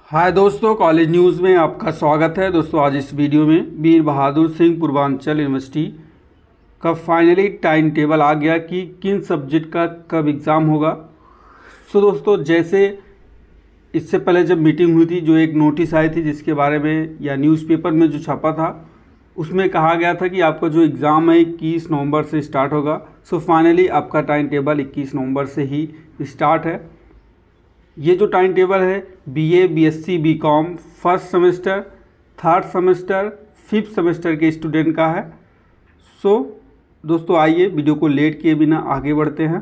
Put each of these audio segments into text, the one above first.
हाय दोस्तों, college news में आपका स्वागत है। दोस्तों आज इस वीडियो में वीर बहादुर सिंह पूर्वांचल यूनिवर्सिटी का फाइनली टाइम टेबल आ गया कि किन सब्जेक्ट का कब एग्ज़ाम होगा। दोस्तों जैसे इससे पहले जब मीटिंग हुई थी, जो एक नोटिस आई थी जिसके बारे में या न्यूज़पेपर में जो छपा था, उसमें कहा गया था कि आपका जो एग्ज़ाम है 21 नवंबर से स्टार्ट होगा। फाइनली आपका टाइम टेबल 21 नवंबर से ही स्टार्ट है। ये जो टाइम टेबल है BA, BSc, BCom first semester, third semester, fifth semester के स्टूडेंट का है। दोस्तों आइए वीडियो को लेट किए बिना आगे बढ़ते हैं।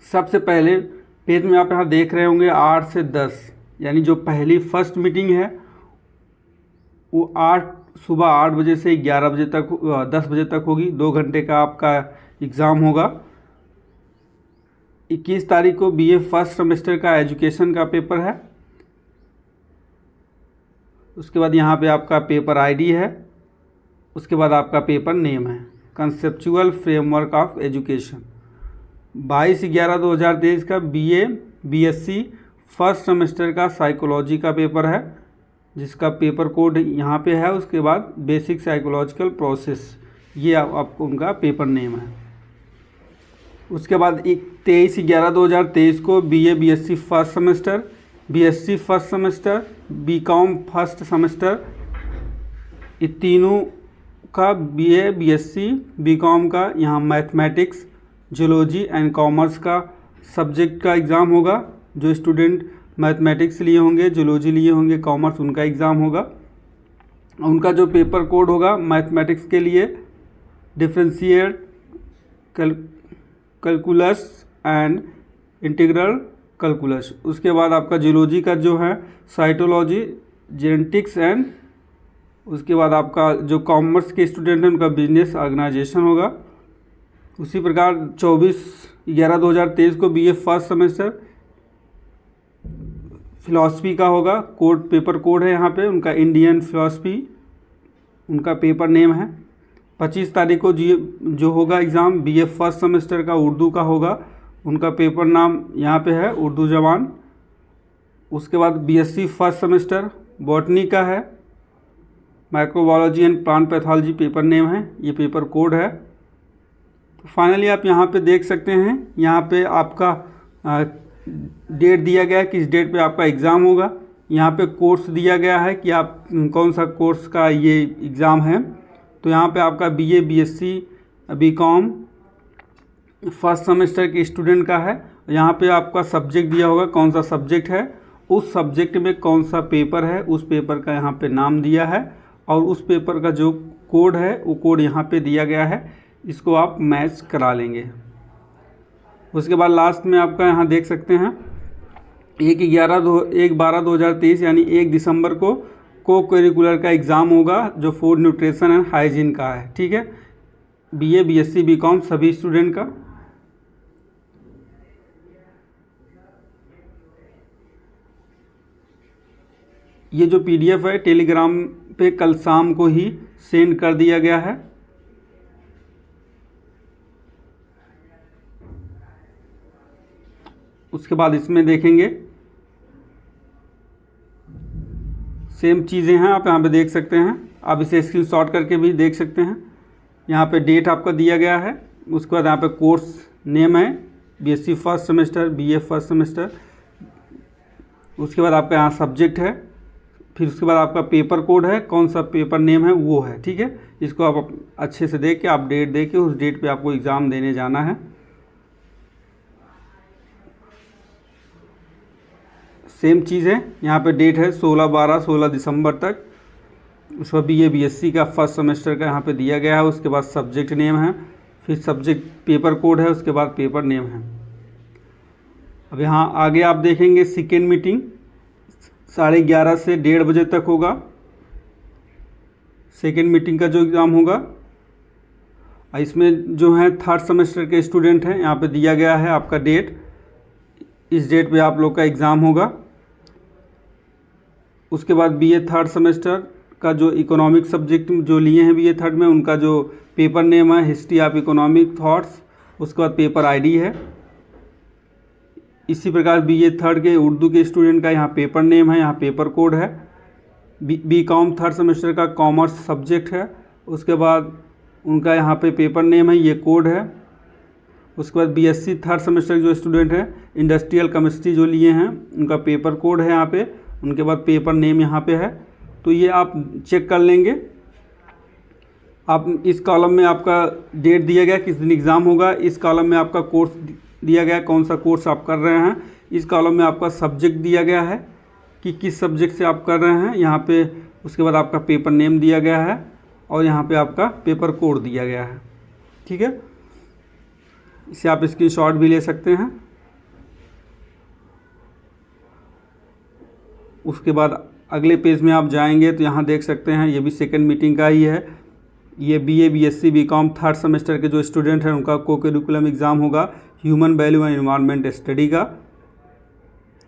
सबसे पहले पेज में आप यहाँ देख रहे होंगे 8 से 10, यानी जो पहली फर्स्ट मीटिंग है वो सुबह 8 बजे से 11 बजे तक 10 बजे तक होगी। 2 घंटे का आपका एग्ज़ाम होगा। 21 तारीख को बीए फर्स्ट सेमेस्टर का एजुकेशन का पेपर है। उसके बाद यहाँ पे आपका पेपर आईडी है। उसके बाद आपका पेपर नेम है, कंसेप्चुअल फ्रेमवर्क ऑफ एजुकेशन। 22/11/2023 का बीए बीएससी फर्स्ट सेमेस्टर का साइकोलॉजी का पेपर है, जिसका पेपर कोड यहाँ पे है। उसके बाद बेसिक साइकोलॉजिकल प्रोसेस, ये आपको उनका पेपर नेम है। उसके बाद 23/11/2023 को BA BSc first semester, BSc first semester, BCom first semester, ये तीनों का बीए बीएससी बीकॉम का यहाँ मैथमेटिक्स, जियोलॉजी एंड कॉमर्स का सब्जेक्ट का एग्ज़ाम होगा। जो स्टूडेंट मैथमेटिक्स लिए होंगे, जियोलॉजी लिए होंगे, कॉमर्स, उनका एग्ज़ाम होगा। उनका जो पेपर कोड होगा मैथमेटिक्स के लिए differentiate calculus and integral calculus. उसके बाद आपका जियोलॉजी का जो है साइटोलॉजी, जेनेटिक्स एंड उसके बाद आपका जो कॉमर्स के स्टूडेंट हैं उनका बिजनेस ऑर्गेनाइजेशन होगा। उसी प्रकार 24/11/2023 को बीए फर्स्ट सेमेस्टर फिलॉसफी का होगा। कोड पेपर कोड है यहाँ पे उनका इंडियन फिलॉसफी, उनका पेपर नेम है। 25 तारीख को जो होगा एग्ज़ाम बीए फर्स्ट सेमेस्टर का उर्दू का होगा। उनका पेपर नाम यहाँ पे है उर्दू जवान। उसके बाद बीएससी फर्स्ट सेमेस्टर बॉटनी का है, microbiology and plant pathology paper name है, ये पेपर कोड है। तो फाइनली आप यहाँ पे देख सकते हैं, यहाँ पे आपका डेट दिया गया है, किस डेट पे आपका एग्ज़ाम होगा। यहाँ पे कोर्स दिया गया है कि आप कौन सा कोर्स का ये एग्ज़ाम है। तो यहाँ पे आपका BA BSc BCom first semester के स्टूडेंट का है। यहाँ पे आपका सब्जेक्ट दिया होगा, कौन सा सब्जेक्ट है, उस सब्जेक्ट में कौन सा पेपर है, उस पेपर का यहाँ पे नाम दिया है और उस पेपर का जो कोड है वो कोड यहाँ पे दिया गया है। इसको आप मैच करा लेंगे। उसके बाद लास्ट में आपका यहाँ देख सकते हैं 1/12/2023 यानी 1 दिसंबर को करिकुलर का एग्ज़ाम होगा, जो फूड न्यूट्रिशन एंड हाइजीन का है। ठीक है, बीए बीएससी बीकॉम सभी स्टूडेंट का। ये जो पीडीएफ है टेलीग्राम पे कल शाम को ही सेंड कर दिया गया है। उसके बाद इसमें देखेंगे सेम चीज़ें हैं, आप यहाँ पे देख सकते हैं। आप इसे स्क्रीनशॉट करके भी देख सकते हैं। यहाँ पे डेट आपका दिया गया है। उसके बाद यहाँ पे कोर्स नेम है BSc first semester, BA first semester. उसके बाद आपका यहाँ सब्जेक्ट है, फिर उसके बाद आपका पेपर कोड है, कौन सा पेपर नेम है वो है। ठीक है, इसको आप अच्छे से देख के आप डेट दे के उस डेट पे आपको एग्ज़ाम देने जाना है। सेम चीज़ है, यहाँ पे डेट है 16 दिसंबर तक। उसका बीए बीएससी का फर्स्ट सेमेस्टर का यहाँ पे दिया गया है। उसके बाद सब्जेक्ट नेम है, फिर सब्जेक्ट पेपर कोड है, उसके बाद पेपर नेम है। अब यहाँ आगे आप देखेंगे सेकेंड मीटिंग 11:30 से 1:30 बजे तक होगा। सेकेंड मीटिंग का जो एग्ज़ाम होगा, इसमें जो है थर्ड सेमेस्टर के स्टूडेंट हैं, यहाँ पे दिया गया है आपका डेट, इस डेट पे आप लोग का एग्ज़ाम होगा। उसके बाद बीए थर्ड सेमेस्टर का जो इकोनॉमिक सब्जेक्ट जो लिए हैं बीए थर्ड में, उनका जो पेपर नेम है हिस्ट्री ऑफ इकोनॉमिक थॉट्स। उसके बाद पेपर आईडी है। इसी प्रकार BA थर्ड के उर्दू के स्टूडेंट का यहाँ पेपर नेम है, यहाँ पेपर कोड है। BCom थर्ड सेमेस्टर का कॉमर्स सब्जेक्ट है, उसके बाद उनका यहाँ पे पेपर नेम है, ये कोड है। उसके बाद BSc थर्ड सेमेस्टर जो स्टूडेंट हैं इंडस्ट्रियल केमिस्ट्री जो लिए हैं उनका पेपर कोड है यहाँ पे, उनके बाद पेपर नेम यहाँ पे है। तो ये आप चेक कर लेंगे। आप इस कॉलम में आपका डेट दिया गया किस दिन एग्ज़ाम होगा, इस कॉलम में आपका कोर्स दिया गया कौन सा कोर्स आप कर रहे हैं, इस कॉलम में आपका सब्जेक्ट दिया गया है कि किस सब्जेक्ट से आप कर रहे हैं यहाँ पे। उसके बाद आपका पेपर नेम दिया गया है और यहाँ पे आपका पेपर कोड दिया गया है। ठीक है, इसे आप स्क्रीनशॉट भी ले सकते हैं। उसके बाद अगले पेज में आप जाएंगे तो यहाँ देख सकते हैं ये भी सेकंड मीटिंग का ही है। ये BA BSc BCom third semester के जो स्टूडेंट हैं उनका को करिकुलम एग्ज़ाम होगा human value and environment study का।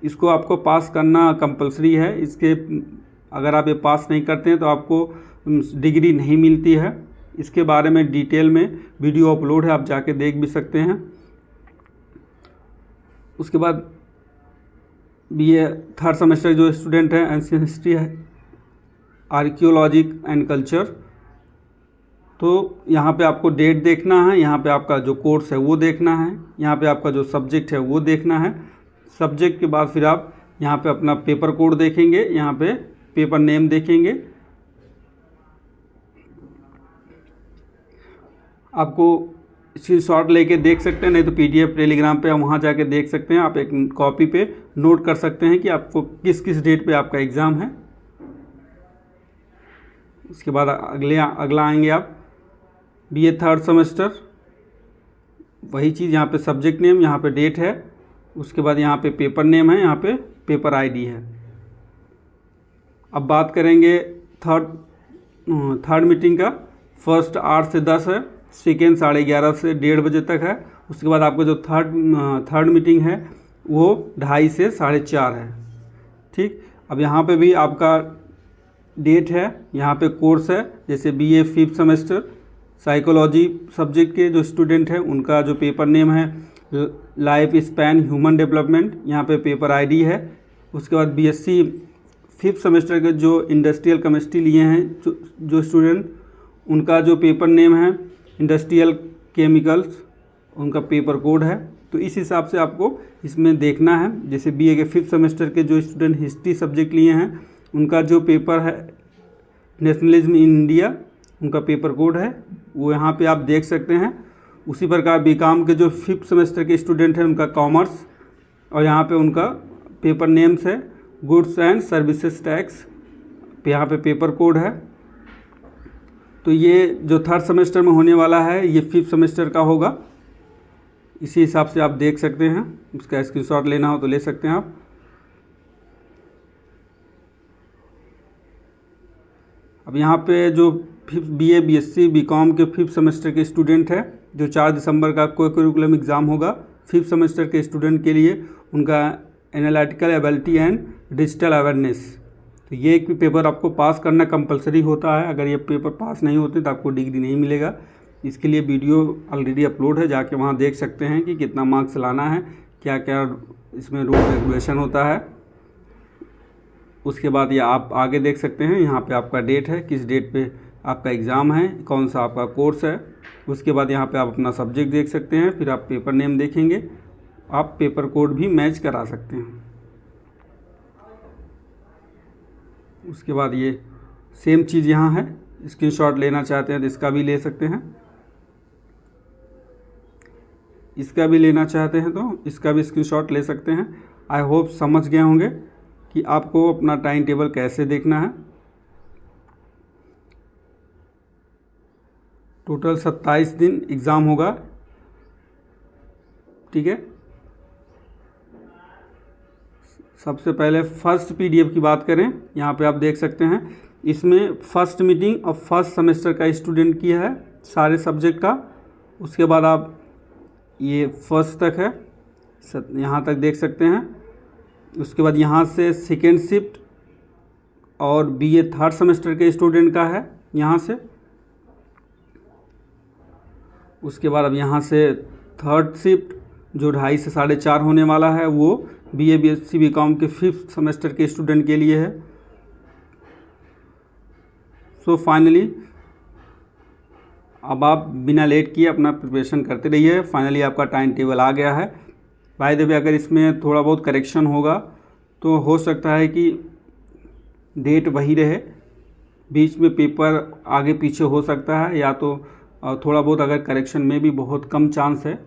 इसको आपको पास करना कंपलसरी है। इसके अगर आप ये पास नहीं करते हैं तो आपको डिग्री नहीं मिलती है। इसके बारे में डिटेल में वीडियो अपलोड है, आप जाके देख भी सकते हैं। उसके बाद BA थर्ड सेमेस्टर जो स्टूडेंट हैं एंशिएंट हिस्ट्री है, आर्कियोलॉजी एंड कल्चर, तो यहाँ पे आपको डेट देखना है, यहाँ पे आपका जो कोर्स है वो देखना है, यहाँ पे आपका जो सब्जेक्ट है वो देखना है। सब्जेक्ट के बाद फिर आप यहाँ पे अपना पेपर कोड देखेंगे, यहाँ पे पेपर नेम देखेंगे। आपको स्क्रीनशॉट लेके देख सकते हैं, नहीं तो PDF टेलीग्राम पे वहाँ जाके देख सकते हैं। आप एक कॉपी पे नोट कर सकते हैं कि आपको किस किस डेट पे आपका एग्ज़ाम है। उसके बाद अगला आएंगे आप BA थर्ड सेमेस्टर, वही चीज़, यहाँ पे सब्जेक्ट नेम, यहाँ पे डेट है। उसके बाद यहाँ पे पेपर नेम है, यहाँ पे पेपर ID है। अब बात करेंगे थर्ड मीटिंग का। फर्स्ट 8 से 10 है, सेकेंड 11:30 से 1:30 बजे तक है। उसके बाद आपका जो थर्ड मीटिंग है वो 2:30 से 4:30 है। ठीक, अब यहाँ पे भी आपका डेट है, यहाँ पे कोर्स है, जैसे BA fifth semester psychology subject के जो स्टूडेंट हैं उनका जो पेपर नेम है लाइफ स्पैन ह्यूमन डेवलपमेंट, यहाँ पे पेपर ID है। उसके बाद BSc फिफ्थ सेमेस्टर के जो इंडस्ट्रियल केमिस्ट्री लिए हैं जो स्टूडेंट, उनका जो पेपर नेम है इंडस्ट्रियल केमिकल्स, उनका पेपर कोड है। तो इस हिसाब से आपको इसमें देखना है। जैसे BA के फिफ्थ सेमेस्टर के जो स्टूडेंट हिस्ट्री सब्जेक्ट लिए हैं उनका जो पेपर है नेशनलिज्म इन इंडिया, उनका पेपर कोड है, वो यहाँ पे आप देख सकते हैं। उसी प्रकार BCom के जो फिफ्थ सेमेस्टर के स्टूडेंट हैं उनका कॉमर्स, और यहाँ पे उनका पेपर नेम्स है गुड्स एंड सर्विसेज टैक्स, यहाँ पे पेपर कोड है। तो ये जो थर्ड सेमेस्टर में होने वाला है ये फिफ्थ सेमेस्टर का होगा। इसी हिसाब से आप देख सकते हैं, उसका स्क्रीनशॉट लेना हो तो ले सकते हैं आप। अब यहाँ पे जो BA BSc BCom के फिफ्थ सेमेस्टर के स्टूडेंट है, जो 4 दिसंबर का को करिकुलम एग्ज़ाम होगा फिफ्थ सेमेस्टर के स्टूडेंट के लिए, उनका analytical ability and digital awareness. तो ये एक पेपर आपको पास करना कंपलसरी होता है। अगर ये पेपर पास नहीं होते तो आपको डिग्री नहीं मिलेगा। इसके लिए वीडियो ऑलरेडी अपलोड है, जाके वहाँ देख सकते हैं कि कितना मार्क्स लाना है, क्या क्या इसमें रूल रेगुलेशन होता है। उसके बाद ये आप आगे देख सकते हैं, यहाँ पे आपका डेट है, किस डेट पे आपका एग्ज़ाम है, कौन सा आपका कोर्स है। उसके बाद यहाँ पे आप अपना सब्जेक्ट देख सकते हैं, फिर आप पेपर नेम देखेंगे, आप पेपर कोड भी मैच करा सकते हैं। उसके बाद ये सेम चीज़ यहाँ है, स्क्रीनशॉट लेना चाहते हैं तो इसका भी ले सकते हैं, इसका भी लेना चाहते हैं तो इसका भी स्क्रीनशॉट ले सकते हैं। आई होप समझ गए होंगे कि आपको अपना टाइम टेबल कैसे देखना है। टोटल 27 दिन एग्ज़ाम होगा। ठीक है, सबसे पहले फर्स्ट PDF की बात करें, यहाँ पे आप देख सकते हैं, इसमें फर्स्ट मीटिंग और फर्स्ट सेमेस्टर का स्टूडेंट की है सारे सब्जेक्ट का। उसके बाद आप ये फर्स्ट तक है, यहाँ तक देख सकते हैं। उसके बाद यहाँ से सेकेंड शिफ्ट और BA थर्ड सेमेस्टर के स्टूडेंट का है यहाँ से। उसके बाद अब यहाँ से थर्ड शिफ्ट जो 2.5 से 4.5 होने वाला है वो BA BSc BCom के 5th सेमेस्टर के स्टूडेंट के लिए है। सो फाइनली अब आप बिना लेट किए अपना प्रिपरेशन करते रहिए। फाइनली आपका टाइम टेबल आ गया है। बाय द वे, अगर इसमें थोड़ा बहुत करेक्शन होगा तो हो सकता है कि डेट वही रहे, बीच में पेपर आगे पीछे हो सकता है, या तो थोड़ा बहुत अगर करेक्शन में भी बहुत कम चांस है।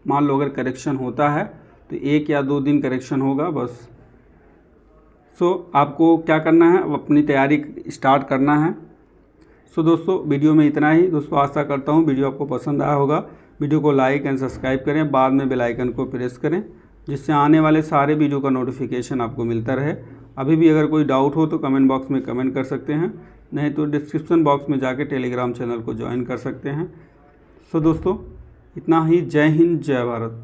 मान लो अगर करेक्शन होता है तो 1 या 2 दिन करेक्शन होगा बस। सो आपको क्या करना है, अपनी तैयारी स्टार्ट करना है। सो दोस्तों, वीडियो में इतना ही। दोस्तों, आशा करता हूँ वीडियो आपको पसंद आया होगा। वीडियो को लाइक एंड सब्सक्राइब करें, बाद में बेल आइकन को प्रेस करें, जिससे आने वाले सारे वीडियो का नोटिफिकेशन आपको मिलता रहे। अभी भी अगर कोई डाउट हो तो कमेंट बॉक्स में कमेंट कर सकते हैं, नहीं तो डिस्क्रिप्शन बॉक्स में जाके टेलीग्राम चैनल को ज्वाइन कर सकते हैं। सो दोस्तों, इतना ही। जय हिंद, जय भारत।